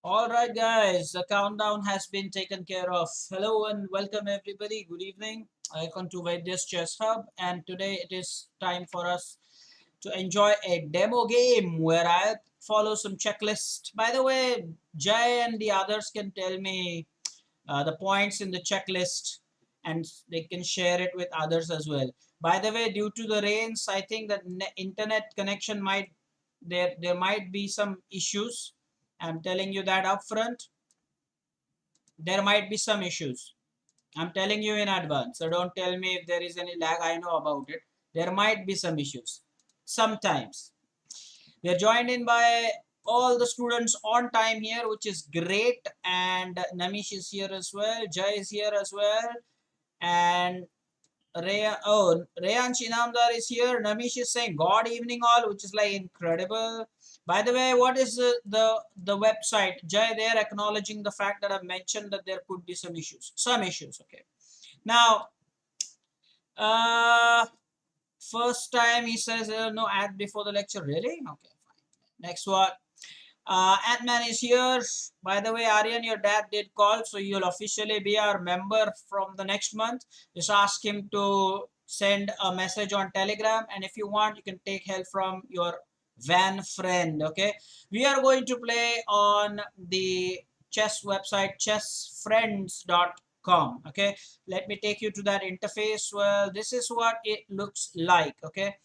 All right, guys, the countdown has been taken care of. Hello and welcome, everybody. Good evening. Welcome to Vaidya's Chess Hub, and today it is time for us to enjoy a demo game where I follow some checklist. By the way, Jay and the others can tell me the points in the checklist, and they can share it with others as well. By the way, due to the rains, I think that internet connection might there might be some issues. I'm telling you that upfront. There might be some issues. I'm telling you in advance. So don't tell me if there is any lag. I know about it. There might be some issues. Sometimes. We are joined in by all the students on time here, which is great. And Namish is here as well. Jay is here as well. And Rayan Chinamdar is here. Namish is saying God evening all, which is like incredible. By the way, what is the website? Jay, they're acknowledging the fact that I've mentioned that there could be some issues. Some issues, okay. Now, uh, first time he says no ad before the lecture. Really? Okay, fine. Next one. Ant-Man is here. By the way, Aryan, your dad did call, so you'll officially be our member from the next month. Just ask him to send a message on Telegram, and if you want, you can take help from your van friend. Okay, we are going to play on the chess website chessfriends.com. Okay, let me take you to that interface. Well, this is what it looks like. Okay,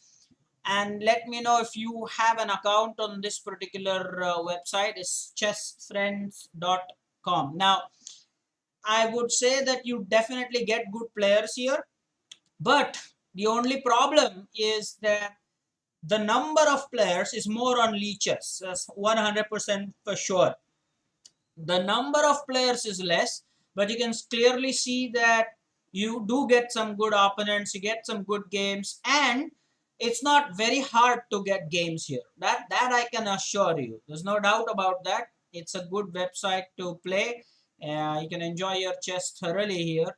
and let me know if you have an account on this particular website. It's chessfriends.com. Now, I would say that you definitely get good players here, but the only problem is that the number of players is more on leeches. That's 100% for sure. The number of players is less, but you can clearly see that you do get some good opponents, you get some good games, and it's not very hard to get games here. That I can assure you. There's no doubt about that. It's a good website to play. You can enjoy your chess thoroughly here,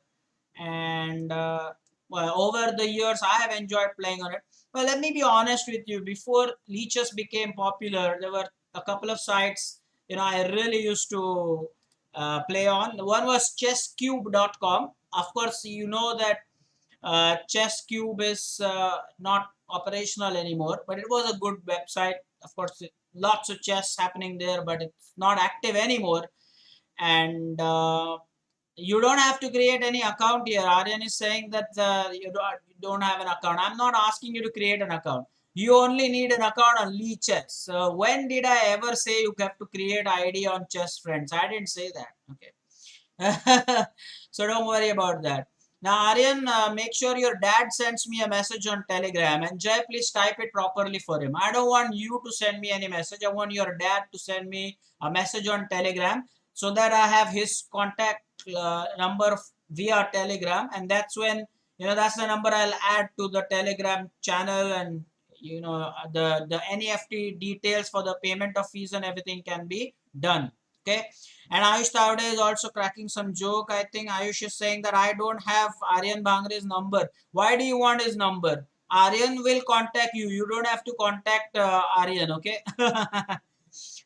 and well, over the years I have enjoyed playing on it. Well, let me be honest with you. Before leeches became popular, there were a couple of sites I really used to play on. One was chesscube.com. Of course, you know that chesscube is not operational anymore, but it was a good website. Of course, lots of chess happening there, but it's not active anymore. And you don't have to create any account here. Aryan is saying that you don't have an account. I'm not asking you to create an account. You only need an account on Lee Chess. So when did I ever say you have to create ID on Chess Friends? I didn't say that. Okay. So don't worry about that. Now, Aryan, make sure your dad sends me a message on Telegram, and Jay, please type it properly for him. I don't want you to send me any message. I want your dad to send me a message on Telegram so that I have his contact number via Telegram, and that's when that's the number I'll add to the Telegram channel, and the NEFT details for the payment of fees and everything can be done. Okay. And Ayush Tavade is also cracking some joke. I think Ayush is saying that I don't have Aryan Bangre's number. Why do you want his number? Aryan will contact you. You don't have to contact Aryan, okay?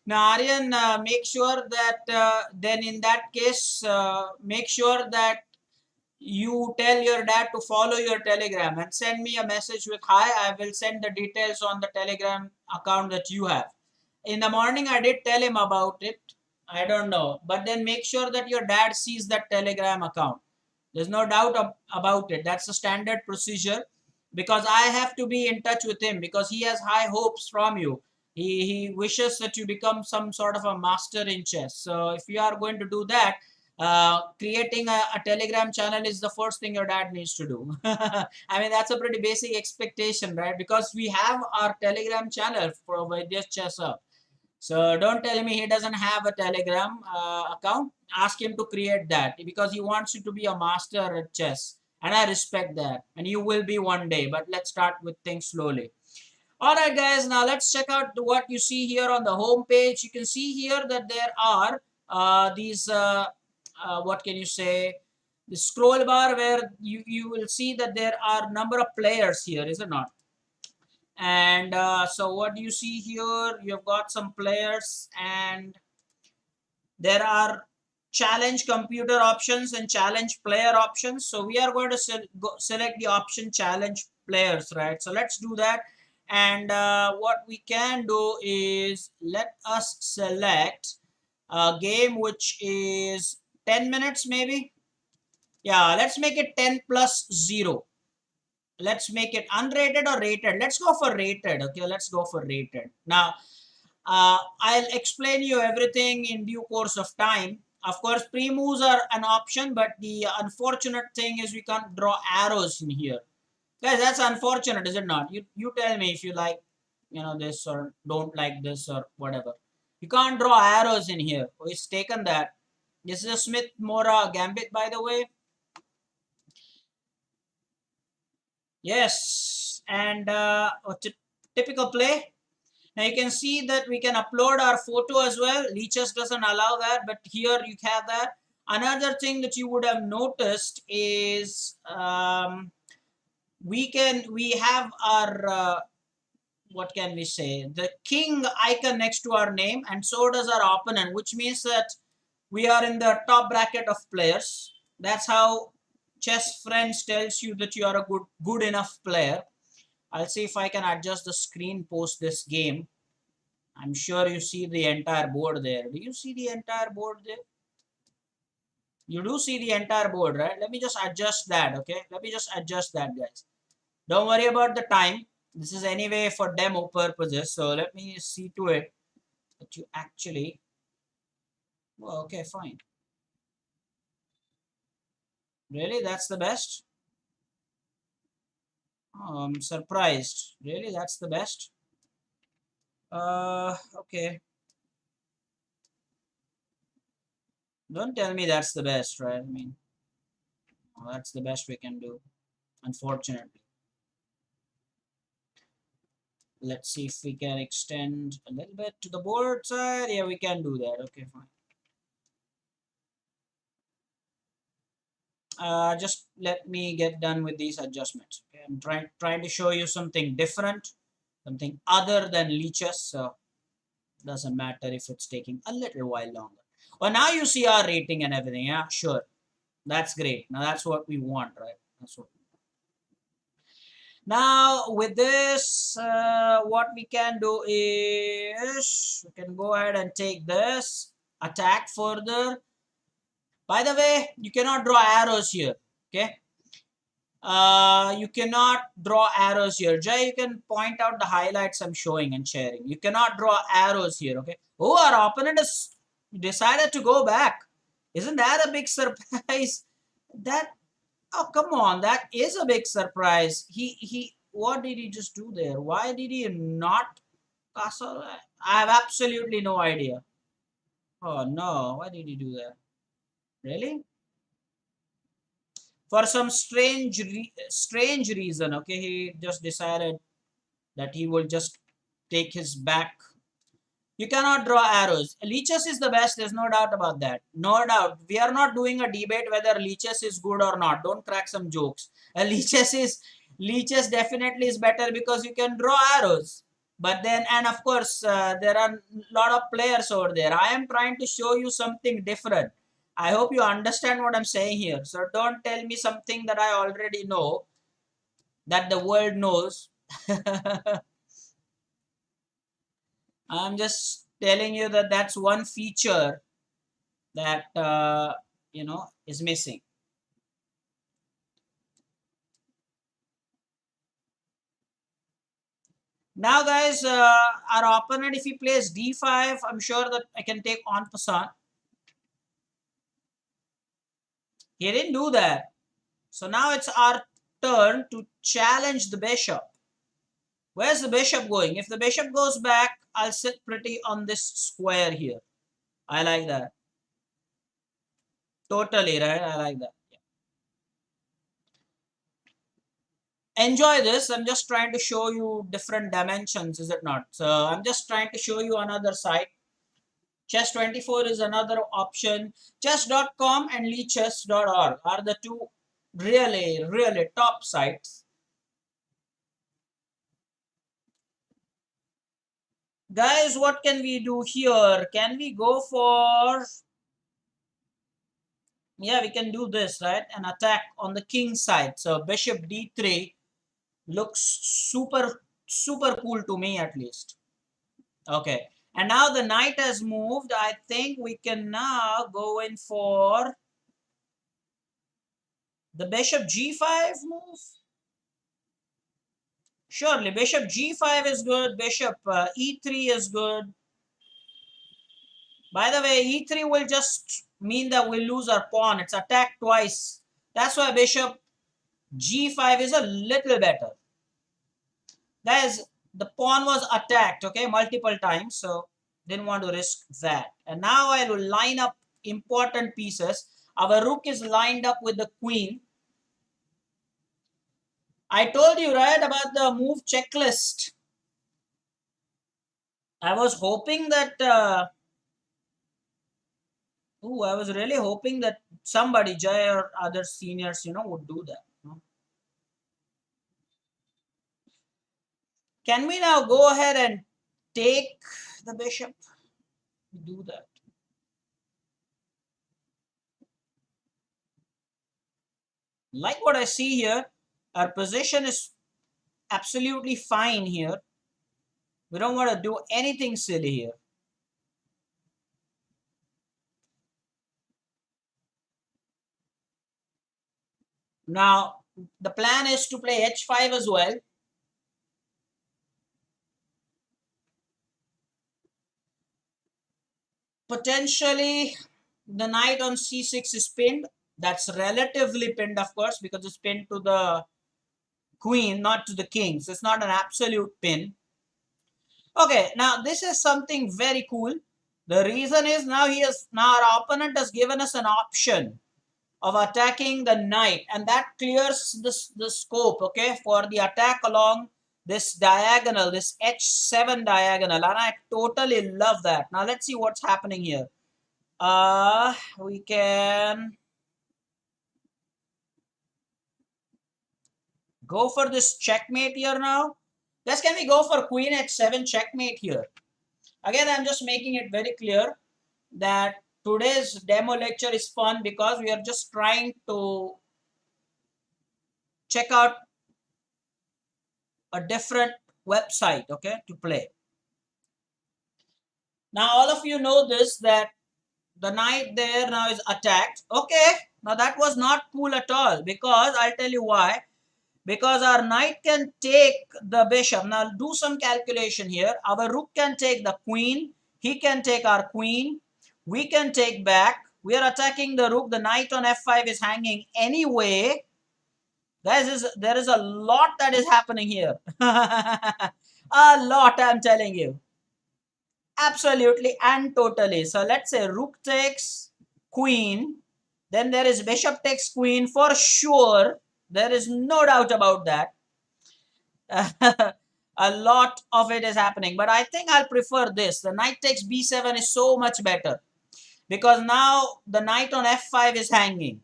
Now, Aryan, make sure that then in that case, make sure that you tell your dad to follow your Telegram and send me a message with hi. I will send the details on the Telegram account that you have. In the morning, I did tell him about it. I don't know. But then make sure that your dad sees that Telegram account. There's no doubt about it. That's a standard procedure because I have to be in touch with him because he has high hopes from you. He wishes that you become some sort of a master in chess. So if you are going to do that, creating a Telegram channel is the first thing your dad needs to do. I mean, that's a pretty basic expectation, right? Because we have our Telegram channel for Vaidya's Chess Up. So don't tell me he doesn't have a Telegram account. Ask him to create that because he wants you to be a master at chess. And I respect that. And you will be one day. But let's start with things slowly. All right, guys. Now let's check out what you see here on the home page. You can see here that there are these, what can you say, the scroll bar where you will see that there are number of players here, is it not? And so what do you see here? You've got some players, and There are challenge computer options and challenge player options. So we are going to select the option challenge players, right? So let's do that. And what we can do is let us select a game which is 10 minutes maybe. Yeah, let's make it 10 plus 0. Let's make it unrated or rated. Let's go for rated. Okay, let's go for rated. Now, I'll explain you everything in due course of time. Of course, pre-moves are an option, but the unfortunate thing is we can't draw arrows in here. Guys, that's unfortunate, is it not? You tell me if you like, this or don't like this or whatever. You can't draw arrows in here. Who's taken that? This is a Smith Mora Gambit, by the way. Yes, and a typical play. Now you can see that we can upload our photo as well. Leeches doesn't allow that, but here you have that. Another thing that you would have noticed is we have our what can we say, the king icon next to our name, and so does our opponent, which means that we are in the top bracket of players. That's how Chess Friends tells you that you are a good enough player. I'll see if I can adjust the screen post this game. I'm sure you see the entire board there. Do you see the entire board there? You do see the entire board, right? Let me just adjust that, okay? Let me just adjust that, guys. Don't worry about the time. This is anyway for demo purposes. So let me see to it that you actually... Well, okay, fine. Really? That's the best? Oh, I'm surprised. Really? That's the best? Okay. Don't tell me that's the best, right? I mean, that's the best we can do, unfortunately. Let's see if we can extend a little bit to the board side. Yeah, we can do that. Okay, fine. Just let me get done with these adjustments. Okay, I'm trying to show you something different, something other than leeches. So doesn't matter if it's taking a little while longer. Well, now you see our rating and everything. Yeah, sure. That's great. Now that's what we want, right? That's what. Now with this, what we can do is we can go ahead and take this, attack further. By the way, you cannot draw arrows here. Okay. You cannot draw arrows here. Jay, you can point out the highlights I'm showing and sharing. You cannot draw arrows here. Okay. Oh, our opponent has decided to go back. Isn't that a big surprise? That Oh, come on. That is a big surprise. What did he just do there? Why did he not castle? I have absolutely no idea. Oh, no. Why did he do that? Really? For some strange reason, okay, he just decided that he will just take his back. You cannot draw arrows. Leeches is the best. There's no doubt about that. No doubt. We are not doing a debate whether Leeches is good or not. Don't crack some jokes. Leeches definitely is better because you can draw arrows. But then, and of course, there are a lot of players over there. I am trying to show you something different. I hope you understand what I'm saying here. So don't tell me something that I already know, that the world knows. I'm just telling you that that's one feature that is missing. Now, guys, our opponent, if he plays d5, I'm sure that I can take en passant. He didn't do that. So now it's our turn to challenge the bishop. Where's the bishop going? If the bishop goes back, I'll sit pretty on this square here. I like that. Totally, right? I like that. Enjoy this. I'm just trying to show you different dimensions, is it not? So I'm just trying to show you another site. Chess24 is another option. Chess.com and leechess.org are the two really top sites. Guys, what can we do here? Can we go for Yeah, we can do this, right? An attack on the king side. So bishop d3 looks super cool to me at least. Okay. And now the knight has moved. I think we can now go in for the bishop g5 move. Surely, bishop g5 is good. Bishop e3 is good. By the way, e3 will just mean that we lose our pawn. It's attacked twice. That's why bishop g5 is a little better. That is, the pawn was attacked, okay, multiple times. So, didn't want to risk that. And now I will line up important pieces. Our rook is lined up with the queen. I told you, right, about the move checklist. I was hoping that I was really hoping that somebody, Jay or other seniors, would do that. Can we now go ahead and take the bishop? Do that. Like what I see here, our position is absolutely fine here. We don't want to do anything silly here. Now, the plan is to play h5 as well. Potentially, the knight on c6 is pinned. That's relatively pinned, of course, because it's pinned to the queen, not to the king. So it's not an absolute pin. Okay, now this is something very cool. The reason is now our opponent has given us an option of attacking the knight, and that clears the scope, okay, for the attack along this diagonal, this h7 diagonal, and I totally love that. Now let's see what's happening here. We can go for this checkmate here now. Yes, can we go for queen h7 checkmate here? Again, I'm just making it very clear that today's demo lecture is fun because we are just trying to check out a different website, okay, to play. Now, all of you know this, that the knight there now is attacked. Okay, now that was not cool at all, because I'll tell you why. Because our knight can take the bishop. Now, do some calculation here. Our rook can take the queen. He can take our queen. We can take back. We are attacking the rook. The knight on f5 is hanging anyway. Guys, there is a lot that is happening here. A lot, I'm telling you. Absolutely and totally. So let's say rook takes queen. Then there is bishop takes queen for sure. There is no doubt about that. A lot of it is happening. But I think I'll prefer this. The knight takes b7 is so much better. Because now the knight on f5 is hanging.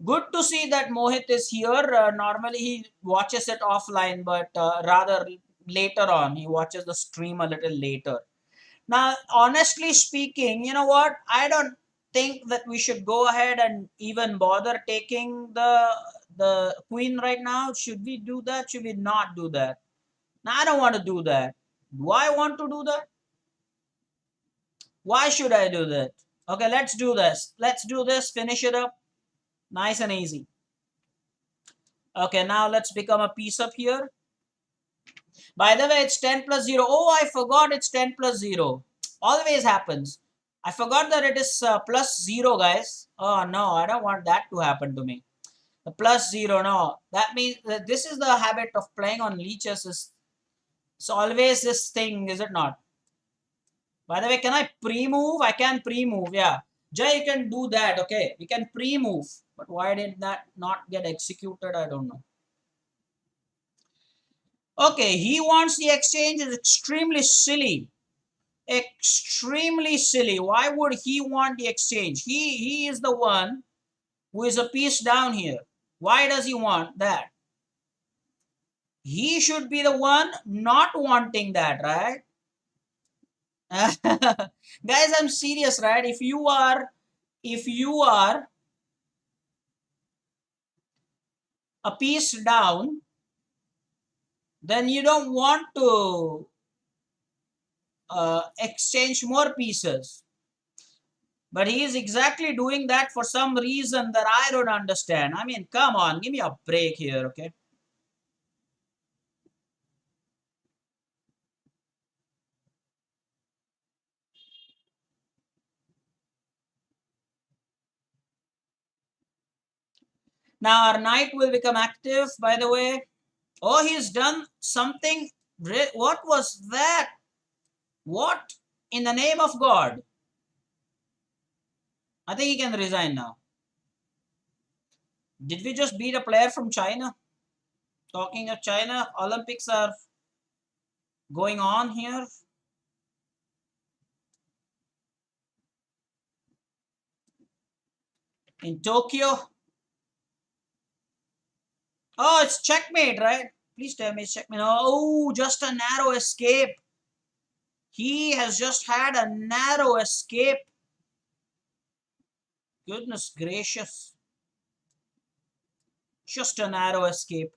Good to see that Mohit is here. Normally he watches it offline, but rather later on. He watches the stream a little later. Now, honestly speaking, you know what? I don't think that we should go ahead and even bother taking the queen right now. Should we do that? Should we not do that? Now, I don't want to do that. Do I want to do that? Why should I do that? Okay, let's do this. Let's do this. Finish it up. Nice and easy. Okay, now let's become a piece up here. By the way, it's 10 plus 0. Oh, I forgot it's 10 plus 0. Always happens. I forgot that it is plus 0, guys. Oh, no, I don't want that to happen to me. The plus 0, no. That means that this is the habit of playing on leeches. It's always this thing, is it not? By the way, can I pre-move? I can pre-move, yeah. Jay, you can do that, okay? We can pre-move. But why did that not get executed? I don't know. Okay, he wants the exchange. Is extremely silly. Extremely silly. Why would he want the exchange? He is the one who is a piece down here. Why does he want that? He should be the one not wanting that, right? Guys, I'm serious, right? If you are if you are a piece down, then you don't want to exchange more pieces. But he is exactly doing that for some reason that I don't understand. I mean, come on, give me a break here, okay? Now our knight will become active, by the way. Oh, he's done something. What was that? What in the name of God? I think he can resign now. Did we just beat a player from China? Talking of China, Olympics are going on here. In Tokyo. Oh, it's checkmate, right? Please tell me it's checkmate. Oh, just a narrow escape. He has just had a narrow escape. Goodness gracious. Just a narrow escape.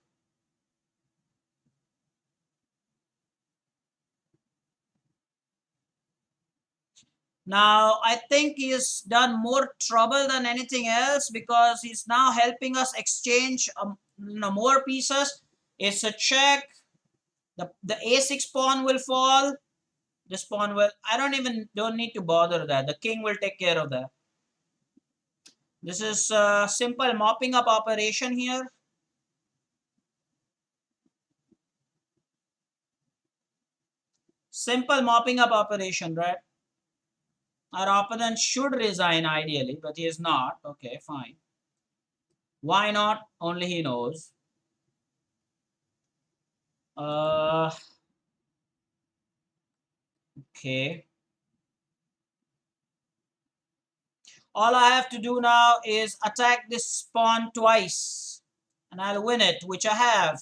Now, I think he's done more trouble than anything else because he's now helping us exchange more pieces. It's a check. The a6 pawn will fall. This pawn will. I don't need to bother that. The king will take care of that. This is a simple mopping up operation here. Simple mopping up operation, right? Our opponent should resign ideally, but he is not. Okay, fine. Why not? Only he knows. Uh, okay. All I have to do now is attack this pawn twice and I'll win it, which I have.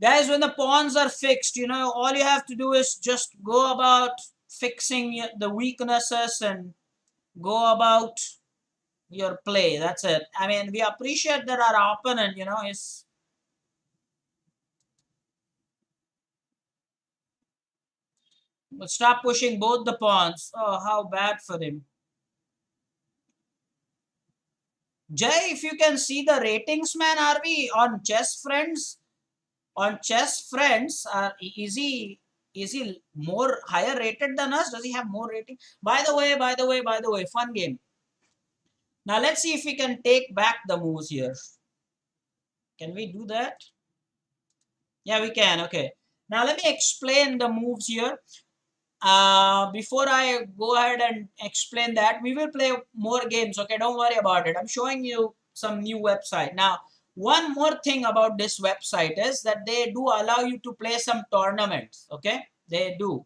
Guys, when the pawns are fixed, all you have to do is just go about fixing the weaknesses and go about your play. That's it. I mean, we appreciate that our opponent, is. But stop pushing both the pawns. Oh, how bad for him. Jay, if you can see the ratings, man, are we on Chess Friends? On Chess Friends, is he more higher rated than us? Does he have more rating? By the way, fun game. Now let's see if we can take back the moves here. Can we do that? Yeah, we can. Okay. Now let me explain the moves here. Before I go ahead and explain that, we will play more games. Okay, don't worry about it. I'm showing you some new website. Now, one more thing about this website is that they do allow you to play some tournaments. Okay, they do.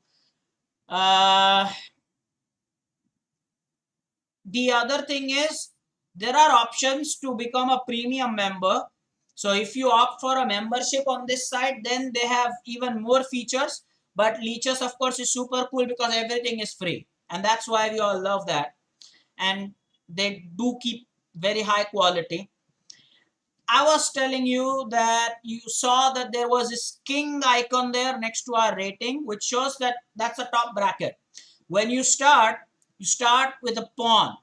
Uh, the other thing is there are options to become a premium member. So if you opt for a membership on this site, then they have even more features. But Leeches, of course, is super cool because everything is free. And that's why we all love that. And they do keep very high quality. I was telling you that you saw that there was this king icon there next to our rating, which shows that that's a top bracket. When you start with a pawn.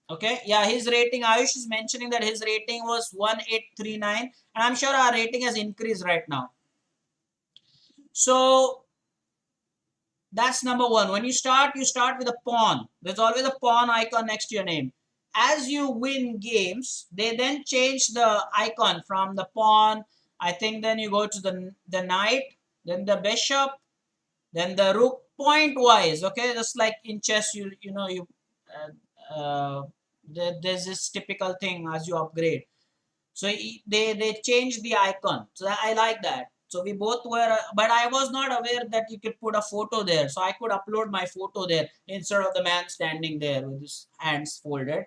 Okay, yeah, his rating, Ayush is mentioning that his rating was 1839, and I'm sure our rating has increased right now. So that's number one. When you start with a pawn. There's always a pawn icon next to your name. As you win games, they then change the icon from the pawn. I think then you go to the knight, then the bishop, then the rook, point wise. Okay, just like in chess, there's this typical thing as you upgrade. So they changed the icon. So I like that. So we both were, but I was not aware that you could put a photo there. So I could upload my photo there instead of the man standing there with his hands folded.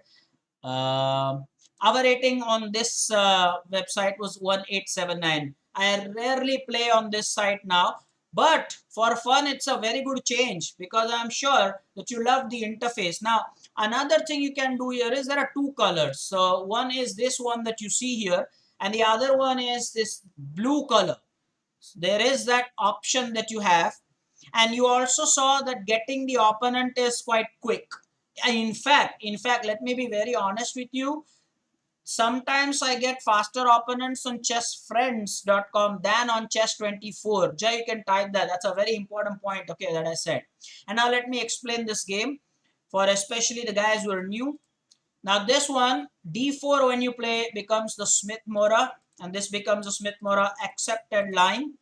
Our rating on this website was 1879. I rarely play on this site now, But for fun, it's a very good change because I'm sure that you love the interface. Now, another thing you can do here is there are two colors. So one is this one that you see here, and the other one is this blue color. There is that option that you have, and you also saw that getting the opponent is quite quick. In fact, let me be very honest with you. Sometimes I get faster opponents on chessfriends.com than on chess24. Jay, you can type that. That's a very important point, okay, that I said. And now let me explain this game for especially the guys who are new. Now this one, d4 when you play becomes the Smith-Morra, and this becomes a Smith-Morra accepted line.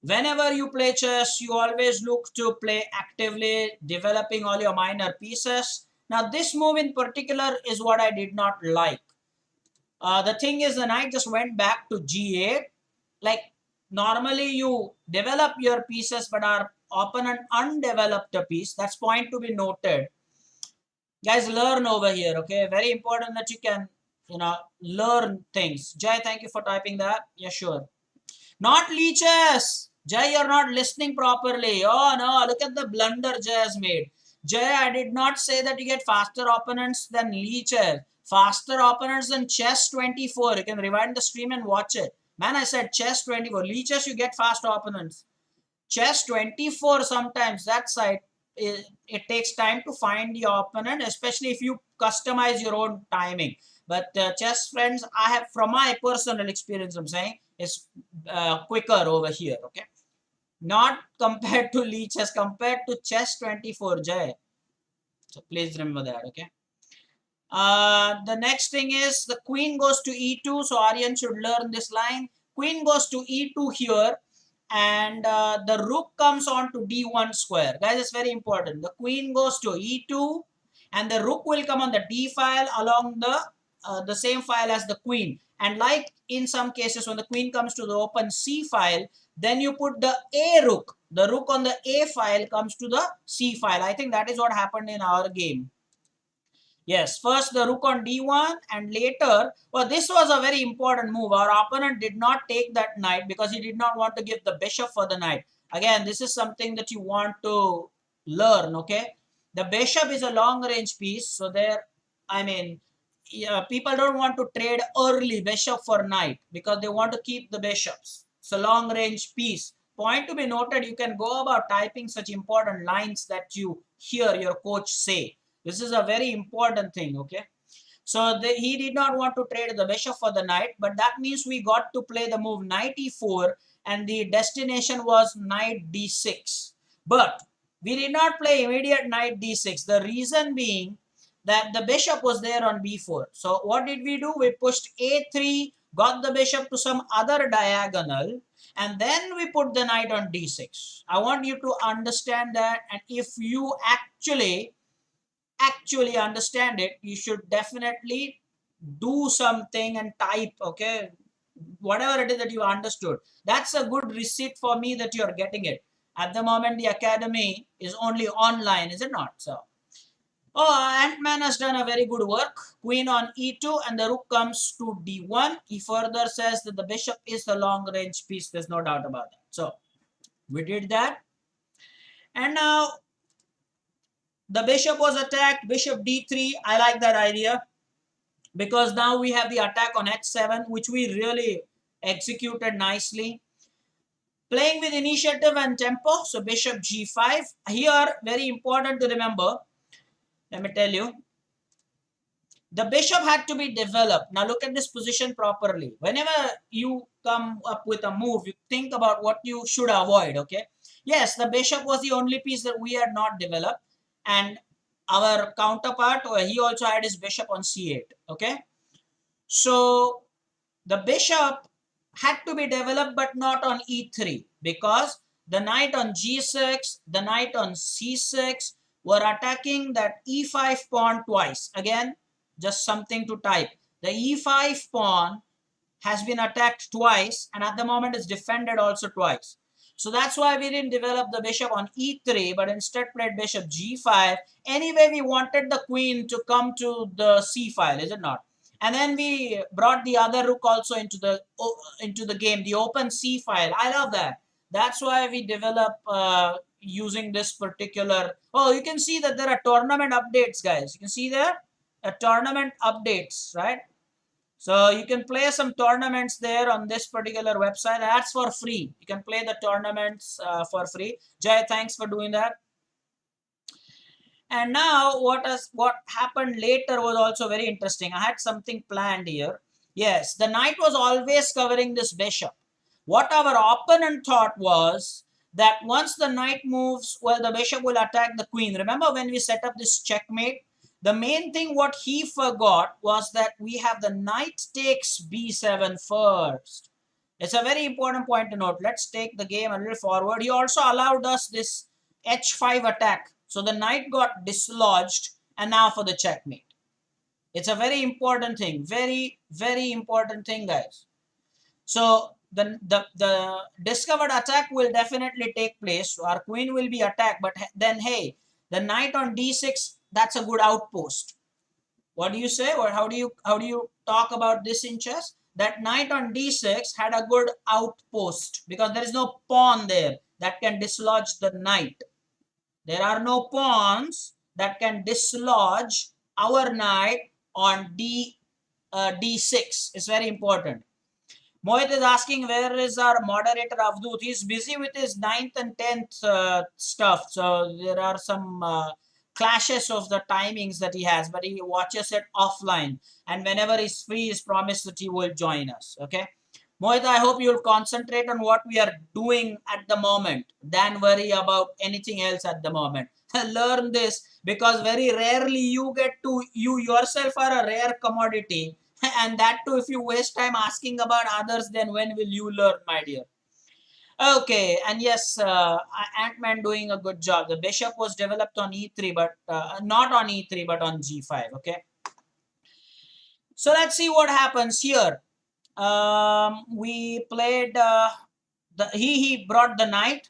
Whenever you play chess, you always look to play actively, developing all your minor pieces. Now this move in particular is what I did not like. The thing is, the knight just went back to g8. Like, normally you develop your pieces, but our opponent undeveloped a piece. That's point to be noted. Guys, learn over here, okay? Very important that you can, learn things. Jay, thank you for typing that. Yeah, sure. Not leeches. Jay, you're not listening properly. Oh no, look at the blunder Jay has made. Jay, I did not say that you get faster opponents than leeches. Faster opponents than chess 24. You can rewind the stream and watch it. Man, I said chess 24. Leeches, you get fast opponents. Chess 24 sometimes, that side, it takes time to find the opponent, especially if you customize your own timing. But chess friends, I have, from my personal experience, I'm saying, is quicker over here, okay? Not compared to leeches, compared to chess 24, Jay. So please remember that, okay? The next thing is the queen goes to e2. So Aryan should learn this line. Queen goes to e2 here, and the rook comes on to d1 square. Guys, it's very important. The queen goes to e2, and the rook will come on the d file along the same file as the queen. And like in some cases, when the queen comes to the open c file, then you put the a rook. The rook on the a file comes to the c file. I think that is what happened in our game. Yes, first the rook on d1, and later, well, this was a very important move. Our opponent did not take that knight because he did not want to give the bishop for the knight. Again, this is something that you want to learn, okay? The bishop is a long range piece, so there, I mean, yeah, people don't want to trade early bishop for knight because they want to keep the bishops. It's a long range piece. Point to be noted, you can go about typing such important lines that you hear your coach say. This is a very important thing, okay? So he did not want to trade the bishop for the knight, but that means we got to play the move knight e4, and the destination was knight d6. But we did not play immediate knight d6. The reason being that the bishop was there on b4. So what did we do? We pushed a3, got the bishop to some other diagonal, and then we put the knight on d6. I want you to understand that, and if you actually understand it, you should definitely do something and type, okay, whatever it is that you understood. That's a good receipt for me that you're getting it. At the moment, the academy is only online, is it not? So, oh, Ant-Man has done a very good work. Queen on e2, and the rook comes to d1. He further says that the bishop is the long range piece. There's no doubt about that. So we did that, and now the bishop was attacked. Bishop d3. I like that idea because now we have the attack on h7, which we really executed nicely. Playing with initiative and tempo. So bishop g5. Here, very important to remember. Let me tell you. The bishop had to be developed. Now look at this position properly. Whenever you come up with a move, you think about what you should avoid, okay? Yes, the bishop was the only piece that we had not developed. And our counterpart, he also had his bishop on c8, okay? So the bishop had to be developed, but not on e3, because the knight on g6, the knight on c6 were attacking that e5 pawn twice. Again, just something to type. The e5 pawn has been attacked twice, and at the moment is defended also twice. So that's why we didn't develop the bishop on e3, but instead played bishop g5. Anyway, we wanted the queen to come to the c file, is it not? And then we brought the other rook also into the game, the open c file. I love that. That's why we develop using this particular. Oh, you can see that there are tournament updates, guys. You can see there tournament updates, right? So you can play some tournaments there on this particular website. That's for free. You can play the tournaments for free. Jay, thanks for doing that. And now what happened later was also very interesting. I had something planned here. Yes, the knight was always covering this bishop. What our opponent thought was that once the knight moves, well, the bishop will attack the queen. Remember when we set up this checkmate? The main thing what he forgot was that we have the knight takes b7 first. It's a very important point to note. Let's take the game a little forward. He also allowed us this h5 attack. So the knight got dislodged, and now for the checkmate. It's a very important thing. Very, very important thing, guys. So the discovered attack will definitely take place. Our queen will be attacked, but then hey, the knight on d6, that's a good outpost. What do you say? Or how do you talk about this in chess? That knight on d6 had a good outpost because there is no pawn there that can dislodge the knight. There are no pawns that can dislodge our knight on d6. It's very important. Mohit is asking where is our moderator Avdut. He's busy with his 9th and 10th stuff. So there are some clashes of the timings that he has, but he watches it offline. And whenever he's free, he's promised that he will join us. Okay. Mohit, I hope you'll concentrate on what we are doing at the moment than worry about anything else at the moment. Learn this because very rarely you yourself are a rare commodity. And that too, if you waste time asking about others, then when will you learn, my dear? Okay, and yes, Ant-Man doing a good job. The bishop was developed on e3, but not on e3, but on g5. Okay, so let's see what happens here. We played he brought the knight,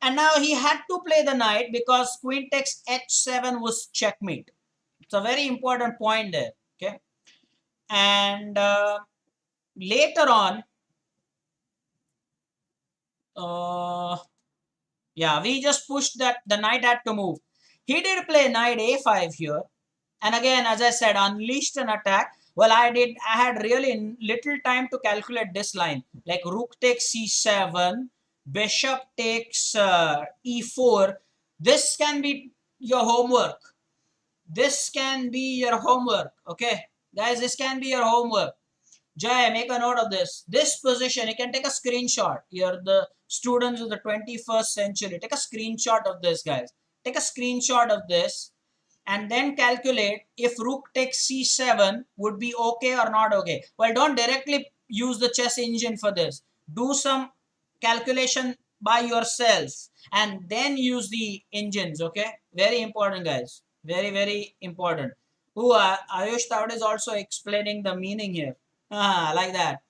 and now he had to play the knight because queen takes h7 was checkmate. It's a very important point there. Okay, and later on, yeah, we just pushed that the knight had to move. He did play knight a5 here, and again, as I said, unleashed an attack. Well, I had really little time to calculate this line. Like rook takes c7, bishop takes e4. This can be your homework. This can be your homework. Okay, guys, this can be your homework. Jay, make a note of this. This position, you can take a screenshot. You're the students of the 21st century. Take a screenshot of this, guys. Take a screenshot of this and then calculate if rook takes c7 would be okay or not okay. Well, don't directly use the chess engine for this. Do some calculation by yourself and then use the engines, okay? Very important, guys. Very, very important. Ayush Tawad is also explaining the meaning here. Like that.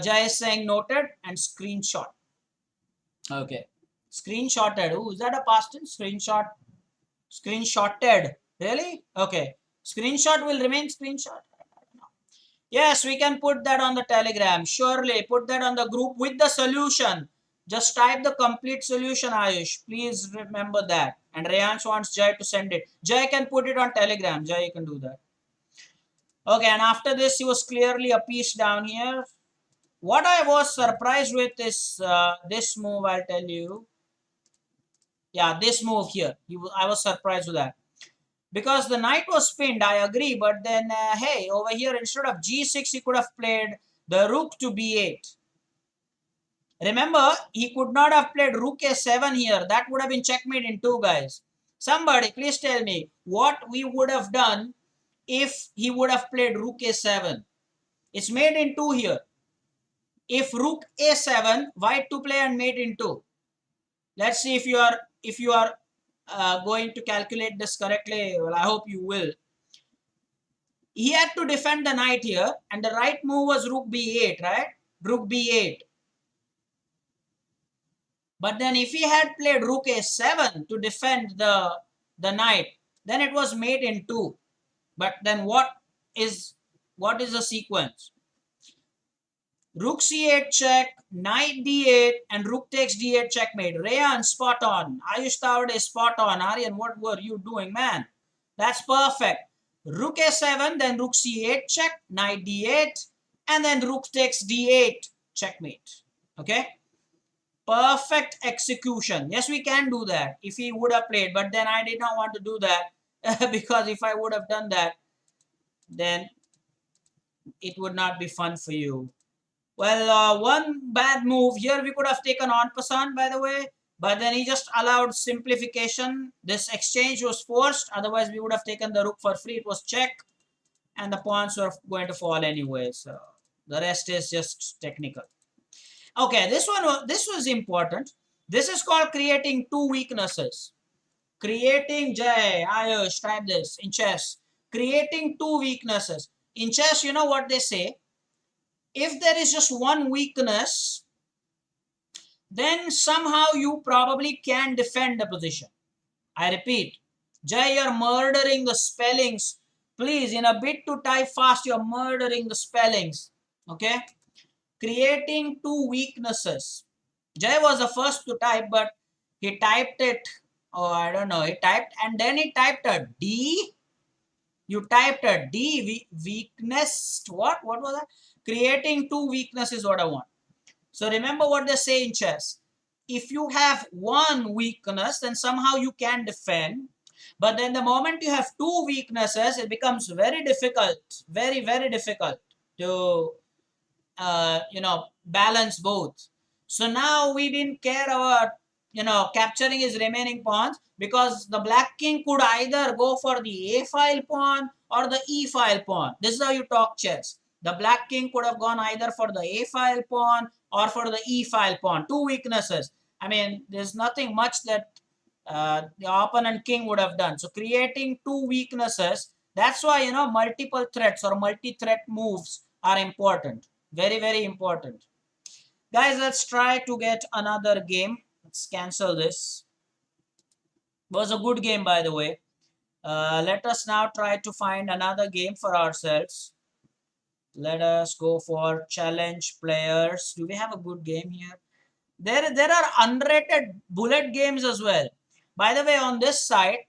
Jai is saying noted and screenshot. Okay. Screenshotted. Is that a past tense? Screenshot. Screenshotted. Really? Okay. Screenshot will remain screenshot. Yes, we can put that on the Telegram. Surely. Put that on the group with the solution. Just type the complete solution, Ayush. Please remember that. And Rayansh wants Jai to send it. Jai can put it on Telegram. Jai, you can do that. Okay, and after this, he was clearly a piece down here. What I was surprised with is this move, I'll tell you. Yeah, this move here. I was surprised with that. Because the knight was pinned, I agree. But then, hey, over here, instead of g6, he could have played the rook to b8. Remember, he could not have played rook a7 here. That would have been checkmate in two, guys. Somebody, please tell me what we would have done if he would have played rook a7. It's made in two here. If rook a7, white to play and mate in two. Let's see if you are going to calculate this correctly. Well, I hope you will. He had to defend the knight here, and the right move was rook b8, right? Rook b8. But then if he had played rook a7 to defend the knight, then it was mate in two. But then what is the sequence? Rook c8 check, knight d8, and rook takes d8 checkmate. Rayan, spot on. Ayush Tawade, spot on. Aryan, what were you doing, man? That's perfect. Rook a7, then rook c8 check, knight d8, and then rook takes d8 checkmate. Okay? Perfect execution. Yes, we can do that if he would have played, but then I did not want to do that because if I would have done that, then it would not be fun for you. Well, one bad move here, we could have taken en passant, by the way, but then he just allowed simplification. This exchange was forced, otherwise we would have taken the rook for free. It was check, and the pawns were going to fall anyway. So the rest is just technical. Okay, this was important. This is called creating two weaknesses. Creating, Jay, Ayush, type this in chess. Creating two weaknesses. In chess, you know what they say? If there is just one weakness, then somehow you probably can defend the position. I repeat, Jay, you're murdering the spellings. Please, in a bit to type fast, you're murdering the spellings. Okay? Creating two weaknesses. Jay was the first to type, but he typed it. Oh, I don't know. He typed and then he typed a D. You typed a D. Weakness. What? What was that? Creating two weaknesses is what I want. So remember what they say in chess. If you have one weakness, then somehow you can defend. But then the moment you have two weaknesses, it becomes very difficult, very, very difficult to, balance both. So now we didn't care about, capturing his remaining pawns because the black king could either go for the a file pawn or the e file pawn. This is how you talk chess. The black king could have gone either for the a file pawn or for the e file pawn. Two weaknesses. I mean, there's nothing much that the opponent king would have done. So creating two weaknesses, that's why, multiple threats or multi-threat moves are important. Very, very important. Guys, let's try to get another game. Let's cancel this. It was a good game, by the way. Let us now try to find another game for ourselves. Let us go for challenge players. Do we have a good game here? There are unrated bullet games as well. By the way, on this site,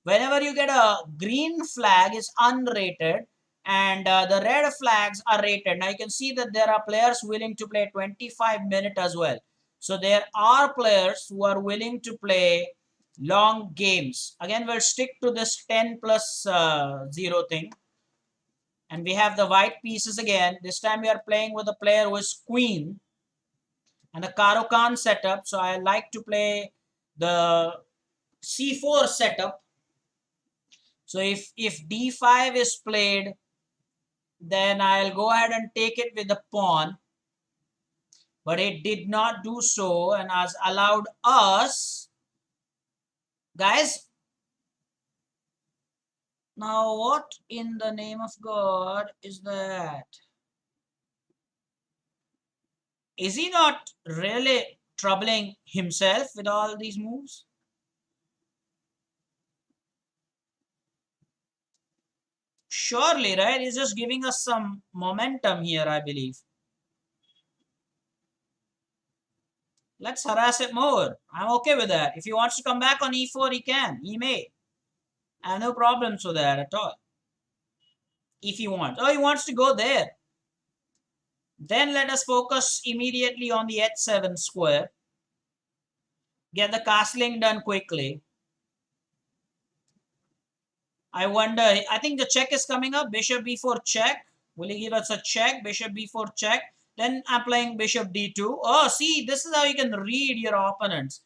whenever you get a green flag is unrated and the red flags are rated. Now you can see that there are players willing to play 25 minutes as well. So there are players who are willing to play long games. Again, we'll stick to this 10 plus 0 thing. And we have the white pieces again. This time we are playing with a player who is queen and a Karo Khan setup. So I like to play the C4 setup. So if d5 is played, then I'll go ahead and take it with the pawn. But it did not do so and has allowed us. Guys, now what in the name of God is that? Is he not really troubling himself with all these moves? Surely, right? He's just giving us some momentum here, I believe. Let's harass it more. I'm okay with that. If he wants to come back on e4, he can. He may. I have no problems with that at all. If he wants. Oh, he wants to go there. Then let us focus immediately on the h7 square. Get the castling done quickly. I wonder, I think the check is coming up. Bishop b4 check. Will he give us a check? Bishop b4 check. Then I'm playing bishop d2. Oh, see, this is how you can read your opponents.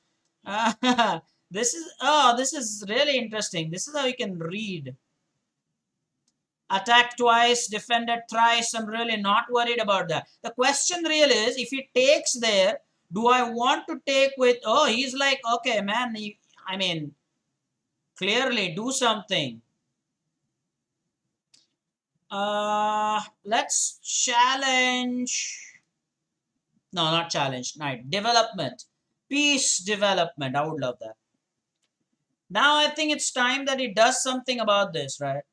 This is really interesting. This is how you can read. Attack twice, defended thrice. I'm really not worried about that. The question really is, if he takes there, do I want to take with, oh, he's like, okay, man, I mean, clearly do something. Let's challenge. No, not challenge. Right. Development. Peace development. I would love that. Now I think it's time that he does something about this, right?